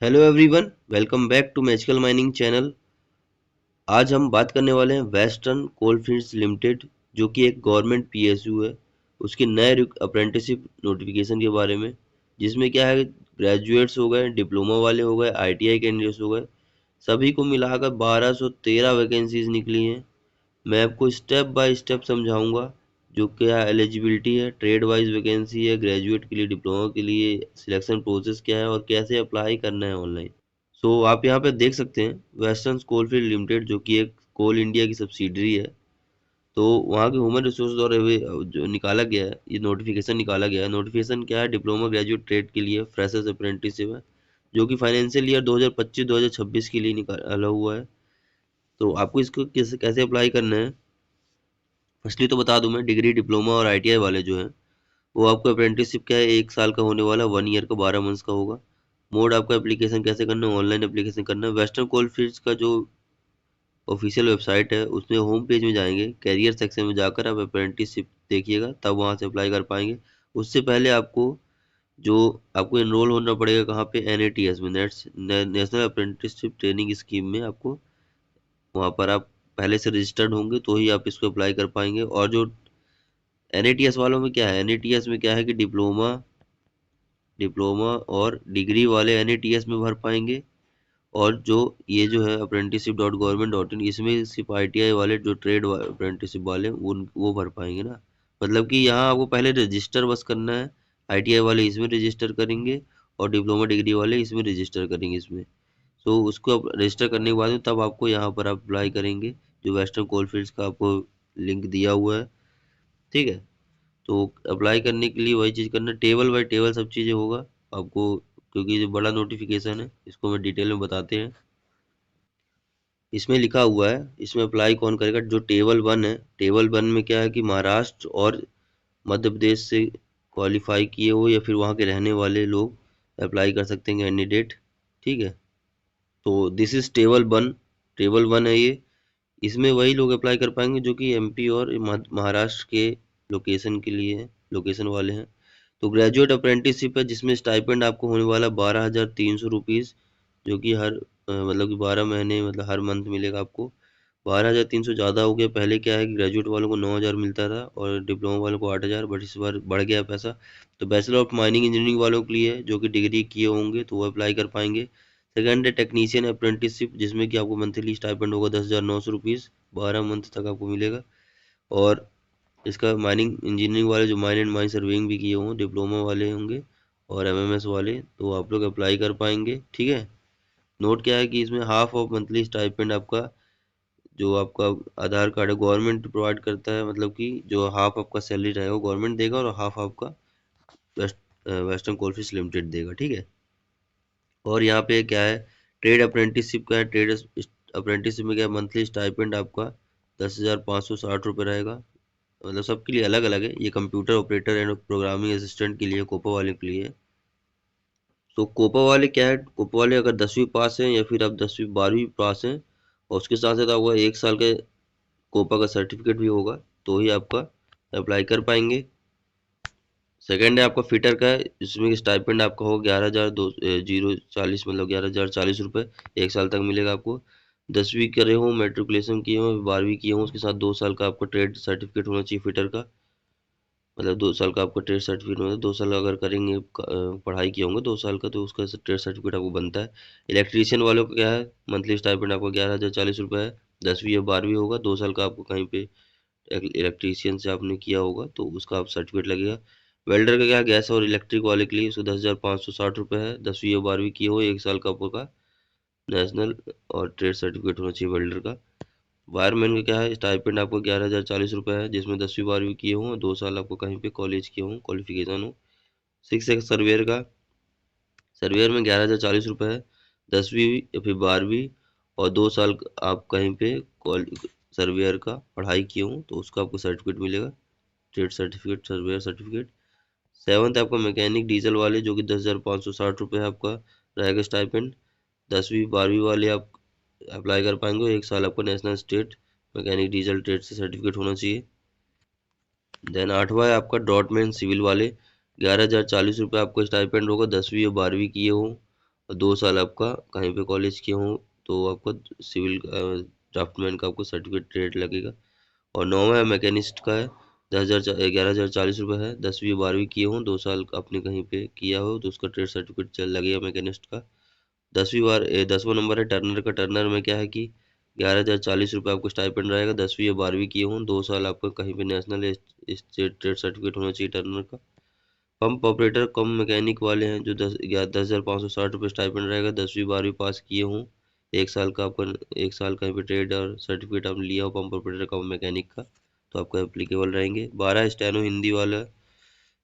Hello everyone, welcome back to magical mining channel. आज हम बात करने वाले हैं वेस्टर्न कोलफील्ड्स लिमिटेड, जो कि एक गवर्नमेंट पीएसयू है, उसके नए अप्रेंटिसशिप नोटिफिकेशन के बारे में। जिसमें क्या है, ग्रेजुएट्स हो गए, डिप्लोमा वाले हो गए, आईटीआई कैंडिडेट्स हो गए, सभी को मिलाकर 1213 वैकेंसीज निकली हैं। मैं आपको स्टेप बाय स्टेप समझाऊंगा जो क्या एलिजिबिलिटी है, ट्रेड वाइज वैकेंसी है, ग्रेजुएट के लिए, डिप्लोमा के लिए सिलेक्शन प्रोसेस क्या है और कैसे अप्लाई करना है ऑनलाइन। सो आप यहाँ पे देख सकते हैं वेस्टर्न कोलफील्ड लिमिटेड, जो कि एक कोल इंडिया की सब्सिडरी है। तो वहाँ के ह्यूमन रिसोर्स द्वारा जो निकाला गया है, ये नोटिफिकेशन निकाला गया है। नोटिफिकेशन क्या है, डिप्लोमा ग्रेजुएट ट्रेड के लिए फ्रेशर्स अप्रेंटिसशिप है, जो कि फाइनेंशियल ईयर 2025-2026 के लिए निकाला हुआ है। तो आपको इसको कैसे अप्लाई करना है, फर्स्टली तो बता दूं मैं, डिग्री, डिप्लोमा और आईटीआई वाले जो हैं, वो आपको अप्रेंटिसशिप क्या है, 1 साल का होने वाला, 1 ईयर का, 12 मंथ्स का होगा। मोड आपका एप्लीकेशन कैसे करना है, ऑनलाइन एप्लीकेशन करना है। वेस्टर्न कोलफील्ड्स का जो ऑफिशियल वेबसाइट है, उसमें होम पेज में जाएंगे, कैरियर सेक्शन में जाकर आप अप्रेंटिसशिप देखिएगा, तब वहां से अप्लाई कर पाएंगे। उससे पहले आपको जो आपको एनरोल होना पड़ेगा कहाँ पे, एनएटीएस में, नेशनल अप्रेंटिसशिप ट्रेनिंग स्कीम में। आपको वहाँ पर आप पहले से रजिस्टर्ड होंगे तो ही आप इसको अप्लाई कर पाएंगे। और जो एनएटीएस वालों में क्या है, एनएटीएस में क्या है कि डिप्लोमा डिप्लोमा और डिग्री वाले एनएटीएस में भर पाएंगे। और जो ये जो है apprenticeship.government.in, इसमें सिर्फ आईटीआई वाले, जो ट्रेड अप्रेंटिसशिप वाले, उन वो भर पाएंगे ना। मतलब कि यहाँ आपको पहले रजिस्टर बस करना है। आईटीआई वाले इसमें रजिस्टर करेंगे और डिप्लोमा डिग्री वाले इसमें रजिस्टर करेंगे इसमें। तो उसको रजिस्टर करने के बाद में तब आपको यहाँ पर आप अप्लाई करेंगे, जो वेस्टर्न कोलफील्ड्स का आपको लिंक दिया हुआ है। ठीक है। तो अप्लाई करने के लिए वही चीज़ करना, टेबल बाय टेबल सब चीज़ें होगा आपको, क्योंकि ये बड़ा नोटिफिकेशन है, इसको मैं डिटेल में बताते हैं। इसमें लिखा हुआ है, इसमें अप्लाई कौन करेगा, जो टेबल 1 है, टेबल 1 में क्या है कि महाराष्ट्र और मध्य प्रदेश से क्वालिफाई किए हो या फिर वहाँ के रहने वाले लोग अप्लाई कर सकते हैं, कैंडिडेट। ठीक है। तो दिस इज टेबल 1, टेबल 1 है ये। इसमें वही लोग अप्लाई कर पाएंगे जो कि एमपी और महाराष्ट्र के लोकेशन के लिए है, लोकेशन वाले हैं। तो ग्रेजुएट अप्रेंटिसशिप है, जिसमें स्टाइपेंड आपको होने वाला 12,300 रुपीज़, जो कि हर मतलब कि 12 महीने, मतलब हर मंथ मिलेगा आपको। 12,300 ज़्यादा हो गया, पहले क्या है कि ग्रेजुएट वालों को 9,000 मिलता था और डिप्लोमा वालों को 8,000, बट इस बार बढ़ गया पैसा। तो बैचलर ऑफ माइनिंग इंजीनियरिंग वालों के लिए है, जो कि डिग्री किए होंगे तो वो अप्लाई कर पाएंगे। सेकेंड है टेक्नीशियन अप्रेंटिसशिप, जिसमें कि आपको मंथली स्टाइपेंड होगा 10,900 रुपीज़, 12 मंथ तक आपको मिलेगा। और इसका माइनिंग इंजीनियरिंग वाले, जो माइन एंड माइन सर्वेइंग भी किए हों, डिप्लोमा वाले होंगे और एमएमएस वाले, तो आप लोग अप्लाई कर पाएंगे। ठीक है। नोट क्या है कि इसमें हाफ ऑफ मंथली स्टाइपेंड आपका, जो आपका आधार कार्ड है, गवर्नमेंट प्रोवाइड करता है, मतलब कि जो हाफ आपका सैलरी रहेगा वो गवर्नमेंट देगा और हाफ आपका वेस्टर्न कोलफील्ड्स लिमिटेड देगा। ठीक है। और यहाँ पे क्या है, ट्रेड अप्रेंटिसशिप का है। ट्रेड अप्रेंटिसशिप में क्या है, मंथली स्टाइपेंड आपका 10,560 रुपये रहेगा। मतलब सबके लिए अलग अलग है, ये computer operator and programming assistant के लिए, कोपा वाले के लिए। तो कोपा वाले क्या है, कोपा वाले अगर 10वीं पास हैं या फिर आप 10वीं 12वीं पास हैं, और उसके साथ साथ आपका 1 साल का कोपा का सर्टिफिकेट भी होगा, तो ही आपका अप्लाई कर पाएंगे। सेकेंड है आपका फिटर का है, जिसमें स्टाइपेंड आपका होगा 11,040, मतलब 11,040 रुपये, 1 साल तक मिलेगा आपको। 10वीं करे हो, मेट्रिकुलेशन किए हो, 12वीं किए हो, उसके साथ 2 साल का आपका ट्रेड सर्टिफिकेट होना चाहिए फिटर का। मतलब 2 साल का आपका ट्रेड सर्टिफिकेट होता है, 2 साल अगर करेंगे पढ़ाई किए होंगे 2 साल का, तो उसका ट्रेड सर्टिफिकेट आपको बनता है। इलेक्ट्रीशियन वालों का क्या है, मंथली स्टाइपेंड आपको 11,040 रुपये है। 10वीं या 12वीं होगा, 2 साल का आपको कहीं पे इलेक्ट्रीशियन से आपने किया होगा तो उसका आप सर्टिफिकेट लगेगा। वेल्डर का क्या है, गैस और इलेक्ट्रिक वाले के लिए, उसको 10,560 रुपये है। 10वीं या 12वीं किए हो, 1 साल का आपका नेशनल और ट्रेड सर्टिफिकेट होना चाहिए वेल्डर का। वायरमैन का क्या है, स्टाइपेंड आपको 11,040 रुपये है, जिसमें 10वीं 12वीं किए हों, 2 साल आपको कहीं पे कॉलेज किए हों, क्वालिफिकेशन हो। 6 है सर्वेयर का, सर्वेयर में 11,040 रुपये है, 10वीं या फिर 12वीं और 2 साल आप कहीं पे सर्वेयर का पढ़ाई किए हों तो उसका आपको सर्टिफिकेट मिलेगा, trade certificate, surveyor certificate. Seventh है आपका मैकेनिक डीजल वाले, जो कि 10,560 रुपये है आपका रहेगा स्टाइपेंड। 10वीं 12वीं वाले आप अप्लाई कर पाएंगे, 1 साल आपको national state mechanic diesel trade से सर्टिफिकेट होना चाहिए। देन आठवां है आपका डॉटमैन सिविल वाले, 11,040 रुपये आपको स्टाइपेंड होगा, 10वीं या 12वीं किए हो और 2 साल आपका कहीं पे कॉलेज किए हों तो आपको सिविल ड्राफ्टमैन का आपको सर्टिफिकेट रेट लगेगा। और 9वां मैकेनिस्ट का है 11,040 रुपये है। 10वीं 12वीं किए हों 2 साल आपने कहीं पे किया हो तो उसका ट्रेड सर्टिफिकेट चल लगेगा मैकेनिस्ट का। 10वां नंबर है टर्नर का। टर्नर में क्या है कि 11,040 रुपये आपको स्टाइपेंड रहेगा। 10वीं या 12वीं किए हों 2 साल आपका कहीं पे नेशनल स्टेट ट्रेड सर्टिफिकेट होना चाहिए टर्नर का। पंप ऑपरेटर कम मैकेनिक वाले हैं जो 10,560 रुपये स्टाइपेंड रहेगा। 10वीं 12वीं पास किए हों 1 साल का आपका 1 साल कहीं पे ट्रेड और सर्टिफिकेट आपने लिया हो पंप ऑपरेटर कम मैकेनिक का तो आपका एप्लीकेबल रहेंगे। 12 स्टेनो हिंदी वाला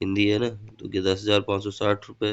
हिंदी है ना तो 10,560 रुपये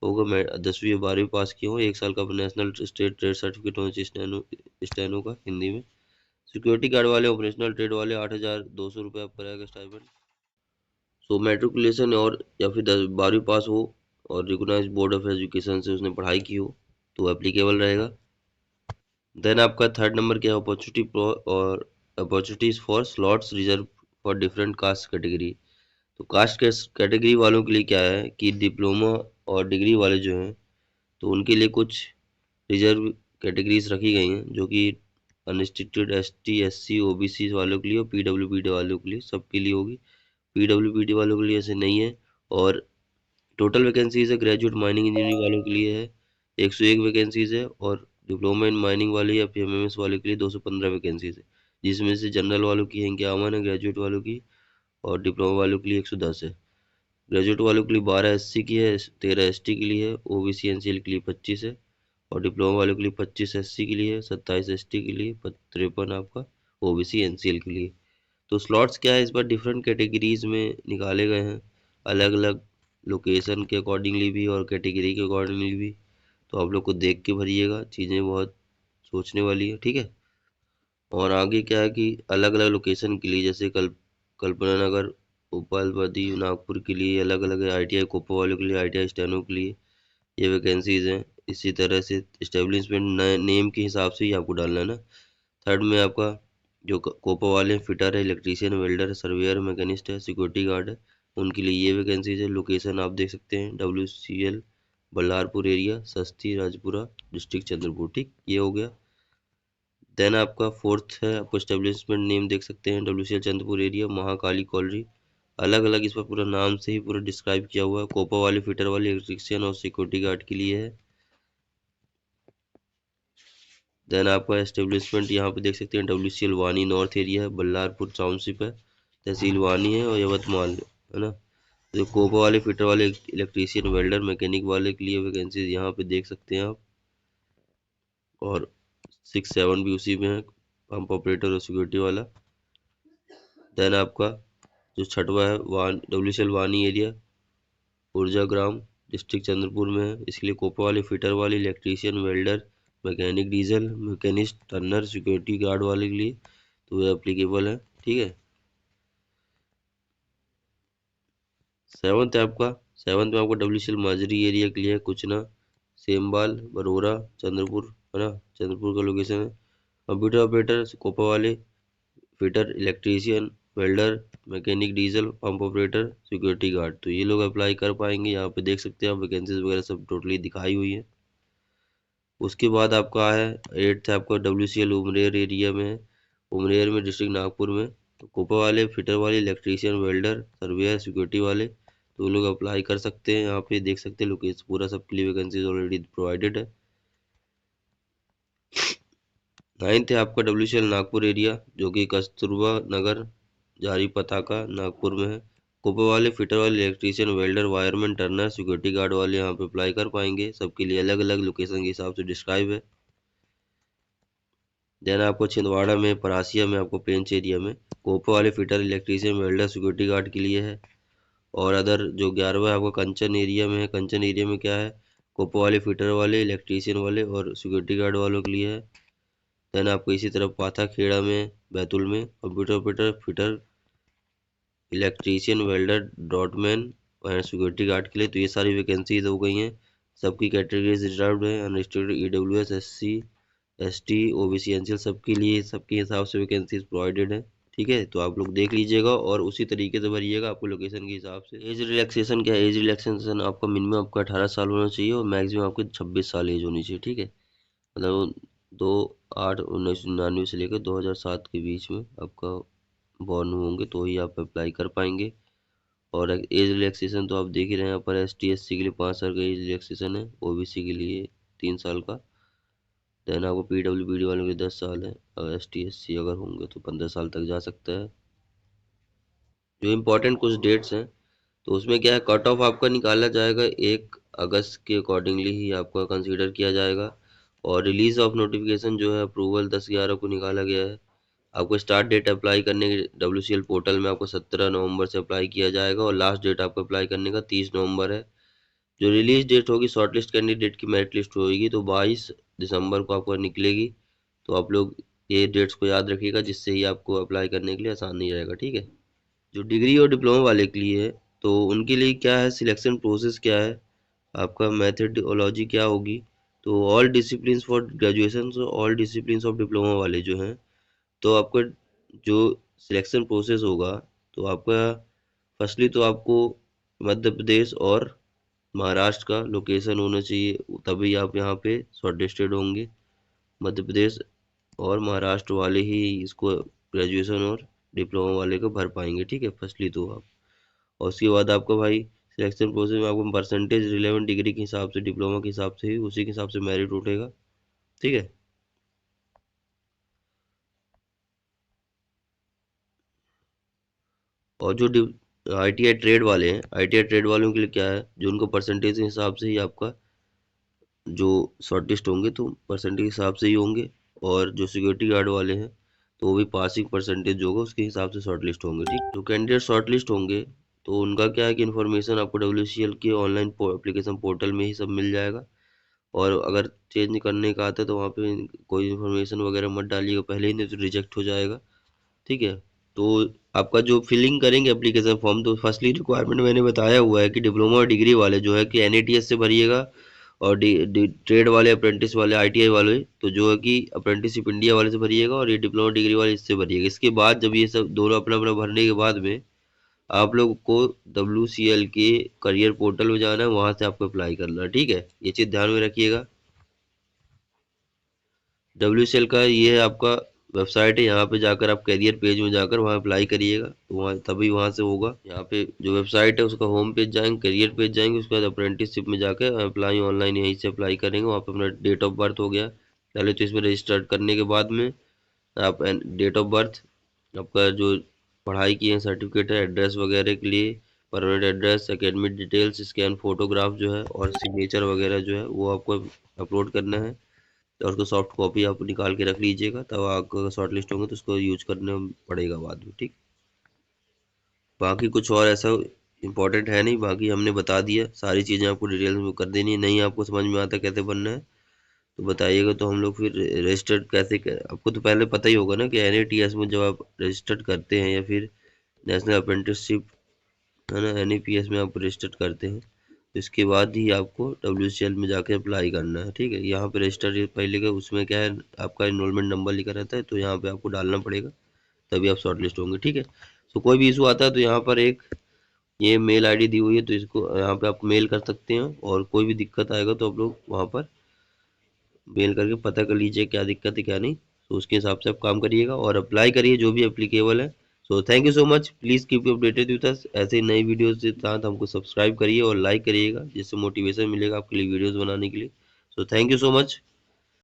होगा। मैं 10वीं या 12वीं पास किया हूँ 1 साल का नेशनल स्टेट ट्रेड सर्टिफिकेट होना चाहिए स्टेनो स्टेनो का हिंदी में। सिक्योरिटी गार्ड वाले ऑपरेशनल ट्रेड वाले 8,200 रुपये आपका रहेगा स्टाइपेंड। सो मैट्रिकुलेशन और या फिर 12वीं पास हो और रिकॉग्नाइज्ड बोर्ड ऑफ एजुकेशन से उसने पढ़ाई की हो तो एप्लीकेबल रहेगा। देन आपका थर्ड नंबर क्या है और opportunities for slots reserve for different caste category. तो कास्ट कैटेगरी वालों के लिए क्या है कि डिप्लोमा और डिग्री वाले जो हैं तो उनके लिए कुछ रिजर्व कैटेगरीज रखी गई हैं जो कि अनरिस्ट्रिक्टेड एसटी एससी ओबीसी वालों के लिए और पीडब्ल्यूबीडी वालों के लिए सबके लिए होगी। पीडब्ल्यूबीडी वालों के लिए ऐसे नहीं है। और टोटल वैकेंसीज है ग्रेजुएट माइनिंग इंजीनियरिंग वालों के लिए है 101 वैकेंसीज है। और डिप्लोमा इन माइनिंग वाले या फिर एमएमएस वाले के लिए 215 वैकेंसीज है जिसमें से जनरल वालों की है 51 है ग्रेजुएट वालों की और डिप्लोमा वालों के लिए 110 है। ग्रेजुएट वालों के लिए 12 एससी की है 13 एसटी के लिए है ओबीसी एनसीएल के लिए 25 है। और डिप्लोमा वालों के लिए 25 एससी के लिए 27 एसटी के लिए 53 आपका ओबीसी एनसीएल के लिए। तो स्लॉट्स क्या है इस बार डिफरेंट कैटेगरीज में निकाले गए हैं अलग अलग लोकेशन के अकॉर्डिंगली भी और कैटेगरी के अकॉर्डिंगली भी। तो आप लोग को देख के भरिएगा चीज़ें बहुत सोचने वाली है ठीक है। और आगे क्या है कि अलग अलग लोकेशन के लिए जैसे कल्पना नगर उपलपति नागपुर के लिए अलग अलग है। आईटीआई कोपा वालों के लिए आईटीआई स्टेनो के लिए ये वैकेंसीज हैं। इसी तरह से इस्टेब्लिशमेंट नेम के हिसाब से ही आपको डालना है ना। थर्ड में आपका जो कोपा वाले हैं फिटर है इलेक्ट्रीशियन वेल्डर सर्वेयर मैकेनिस्ट है सिक्योरिटी गार्ड है उनके लिए ये वैकेंसीज है। लोकेशन आप देख सकते हैं WCL बल्लारपुर एरिया सस्ती राजपुरा डिस्ट्रिक्ट चंद्रपुर ठीक ये हो गया। देन आपका फोर्थ है आपको स्टेब्लिशमेंट नेम देख सकते हैं WCL Chandrapur area Mahakali colony. अलग अलग इस पर पूरा नाम से ही पूरा डिस्क्राइब किया हुआ है। कोपा वाले फिटर वाले इलेक्ट्रिशियन और सिक्योरिटी गार्ड के लिए है। देन आपका एस्टेब्लिशमेंट यहाँ पे देख सकते हैं WCL वानी नॉर्थ एरिया है बल्लारपुर टाउनशिप है तहसील वानी है और यवतमाल है ना। जो कोपा वाले फिटर वाले इलेक्ट्रीशियन वेल्डर मैकेनिक वाले के लिए वैकेंसीज यहाँ पे देख सकते हैं आप। और 6 7 भी उसी में है पंप ऑपरेटर और सिक्योरिटी वाला। देन आपका जो छठवा है WCL वानी एरिया ऊर्जा ग्राम डिस्ट्रिक्ट चंद्रपुर में है इसके लिए कोपा वाले फिटर वाले electrician welder mechanic diesel machinist Turner security guard वाले के लिए तो ये एप्लीकेबल है ठीक है। सेवन्थ में आपका WCL माजरी एरिया के लिए है कुचना सेमबाल बरोरा चंद्रपुर है ना चंद्रपुर का लोकेशन है। कंप्यूटर ऑपरेटर कोपा वाले fitter electrician welder mechanic diesel pump operator security guard तो ये लोग अप्लाई कर पाएंगे। यहाँ पे देख सकते हैं आप वैकेंसीज वगैरह सब टोटली दिखाई हुई है। उसके बाद आपका है 8th है आपका WCL उमरेर एरिया में है उमरेर में डिस्ट्रिक्ट नागपुर में। तो कोपा वाले फिटर वाले इलेक्ट्रीशियन वेल्डर सर्वेयर सिक्योरिटी वाले तो वो लोग अप्लाई कर सकते हैं। यहाँ पे देख सकते हैं लोकेशन पूरा सबके लिए वैकेंसीज ऑलरेडी प्रोवाइडेड है। 9th है आपका WCL नागपुर एरिया जो कि कस्तूरबा नगर जारी पताका नागपुर में है। कोपा वाले फिटर वाले electrician welder wireman Turner security guard वाले यहाँ पे अप्लाई कर पाएंगे सबके लिए अलग अलग लोकेशन के हिसाब से डिस्क्राइब है। देन आपको छिंदवाड़ा में परासिया में आपको पेंच एरिया में कोपा वाले fitter electrician welder security guard के लिए है। और अदर जो 11वां है आपका कंचन एरिया में है। कंचन एरिया में क्या है कोपा वाले फिटर वाले इलेक्ट्रीशियन वाले और सिक्योरिटी गार्ड वालों के लिए है। देन आपको इसी तरह पाथा खेड़ा में बैतुल में computer operator fitter electrician welder डॉटमैन और सिक्योरिटी गार्ड के लिए तो ये सारी वैकेंसीज हो गई हैं। सबकी कैटेगरीज रिजर्व्ड है unrestricted EWS SC ST OBC NCL सबके लिए सबके हिसाब से वैकेंसीज प्रोवाइडेड है ठीक है, तो आप लोग देख लीजिएगा और उसी तरीके से भरिएगा आपको लोकेशन के हिसाब से। एज रिलैक्सेशन क्या है? एज रिलैक्सेशन आपका मिनिमम आपका 18 साल होना चाहिए और मैक्सिमम आपके 26 साल एज होनी चाहिए। ठीक है, मतलब 2/8/1999 से लेकर 2007 के बीच में आपका बॉर्न होंगे तो ही आप अप्लाई कर पाएंगे। और एज रिलैक्सेशन तो आप देख ही रहे हैं, यहाँ पर ST/SC के लिए 5 साल का एज रिलैक्सेशन है, OBC के लिए 3 साल का। देन आपको PWBD वालों के लिए 10 साल है, और ST/SC अगर होंगे तो 15 साल तक जा सकता है। जो इम्पोर्टेंट कुछ डेट्स हैं, तो उसमें क्या है, कट ऑफ आपका निकाला जाएगा 1 अगस्त के अकॉर्डिंगली ही आपका कंसीडर किया जाएगा। और रिलीज ऑफ नोटिफिकेशन जो है अप्रूवल 10/11 को निकाला गया है। आपको स्टार्ट डेट अप्लाई करने के WCL पोर्टल में आपको 17 नवंबर से अप्लाई किया जाएगा और लास्ट डेट आपको अप्लाई करने का 30 नवंबर है। जो रिलीज डेट होगी शॉर्टलिस्ट कैंडिडेट की मेरिट लिस्ट होगी तो 22 दिसंबर को आपको निकलेगी। तो आप लोग ये डेट्स को याद रखिएगा, जिससे ही आपको अप्लाई करने के लिए आसान नहीं रहेगा। ठीक है, जो डिग्री और डिप्लोमा वाले के लिए है, तो उनके लिए क्या है, सिलेक्शन प्रोसेस क्या है, आपका मेथडोलॉजी क्या होगी। तो all discipline for graduation, all discipline of diploma वाले जो हैं, तो आपका जो सिलेक्शन प्रोसेस होगा, तो आपका फर्स्टली तो आपको मध्य प्रदेश और महाराष्ट्र का लोकेशन होना चाहिए, तभी आप यहाँ पे शॉर्टलिस्टेड होंगे। मध्य प्रदेश और महाराष्ट्र वाले ही इसको ग्रेजुएशन और डिप्लोमा वाले को भर पाएंगे। ठीक है, फर्स्टली तो आप, और उसके बाद आपका भाई सिलेक्शन प्रोसेस में आपको परसेंटेज रिलेवेंट डिग्री के हिसाब से, डिप्लोमा के हिसाब से ही उसी के हिसाब से मेरिट उठेगा। ठीक है, और जो ITI ट्रेड वाले हैं, ITI ट्रेड वालों के लिए क्या है, जो उनको परसेंटेज के हिसाब से ही आपका जो शॉर्टलिस्ट होंगे तो परसेंटेज के हिसाब से ही होंगे। और जो सिक्योरिटी गार्ड वाले हैं, तो वो भी पासिंग परसेंटेज जो होगा उसके हिसाब से शॉर्टलिस्ट होंगे। ठीक, जो कैंडिडेट शॉर्टलिस्ट होंगे तो उनका क्या है कि इन्फॉर्मेशन आपको WCL के ऑनलाइन एप्लीकेशन पोर्टल में ही सब मिल जाएगा। और अगर चेंज करने का आता है तो वहाँ पे कोई इन्फॉर्मेशन वगैरह मत डालिएगा पहले ही, नहीं तो रिजेक्ट हो जाएगा। ठीक है, तो आपका जो फिलिंग करेंगे एप्लीकेशन फॉर्म, तो फर्स्टली रिक्वायरमेंट मैंने बताया हुआ है कि डिप्लोमा और डिग्री वाले जो है कि NATS से भरिएगा। और ट्रेड वाले, अप्रेंटिस वाले, ITI वाले तो जो है कि अप्रेंटिसशिप इंडिया वाले से भरिएगा, और ये डिप्लोमा डिग्री वाले इससे भरिएगा। इसके बाद जब ये सब दोनों अपना अपना भरने के बाद में आप लोग को WCL के करियर पोर्टल में जाना है, वहां से आपको अप्लाई करना है। ठीक है, ये चीज़ ध्यान में रखिएगा। WCL का ये है आपका वेबसाइट है, यहाँ पे जाकर आप करियर पेज में जाकर वहाँ अप्लाई करिएगा, तो वहाँ तभी वहाँ से होगा। यहाँ पे जो वेबसाइट है उसका होम पेज जाएंगे, करियर पेज जाएंगे, उसके बाद अप्रेंटिसशिप में जाकर अप्लाई ऑनलाइन यहीं से अप्लाई करेंगे। वहाँ पे अपना डेट ऑफ बर्थ हो गया पहले, तो इसमें रजिस्टर करने के बाद में आप डेट ऑफ बर्थ, आपका जो पढ़ाई की है सर्टिफिकेट है, एड्रेस वगैरह के लिए permanent address, academic details, scan photograph जो है, और सिग्नेचर वगैरह जो है वो आपको अपलोड करना है। और उसको सॉफ्ट कॉपी आप निकाल के रख लीजिएगा, तब आपका शॉर्ट लिस्ट होंगे तो उसको यूज करना पड़ेगा बाद में। ठीक, बाकी कुछ और ऐसा इम्पोर्टेंट है नहीं, बाकी हमने बता दिया सारी चीज़ें, आपको डिटेल में कर देनी है। नहीं आपको समझ में आता कैसे बनना है तो बताइएगा, तो हम लोग फिर रजिस्टर्ड कैसे आपको तो पहले पता ही होगा ना कि NATS में जब आप रजिस्टर्ड करते हैं, या फिर नेशनल अप्रेंटिसशिप है ना, NAPS में आप रजिस्टर्ड करते हैं, तो इसके बाद ही आपको WCL में जाके अप्लाई करना है। ठीक है, यहाँ पे रजिस्टर पहले का उसमें क्या है, आपका इनरोलमेंट नंबर लिखा रहता है, तो यहाँ पे आपको डालना पड़ेगा, तभी आप शॉर्ट लिस्ट होंगे। ठीक है, तो कोई भी इशू आता है तो यहाँ पर एक ये मेल ID दी हुई है, तो इसको यहाँ पे आप मेल कर सकते हैं, और कोई भी दिक्कत आएगा तो आप लोग वहाँ पर मेल करके पता कर लीजिए क्या दिक्कत है क्या नहीं, तो उसके हिसाब से आप काम करिएगा और अप्लाई करिए जो भी एप्लीकेबल है। So thank you so much, please keep you updated with us. ऐसे ही नई वीडियोस के साथ हमको सब्सक्राइब करिए और लाइक करिएगा, जिससे मोटिवेशन मिलेगा आपके लिए वीडियोस बनाने के लिए। So thank you so much.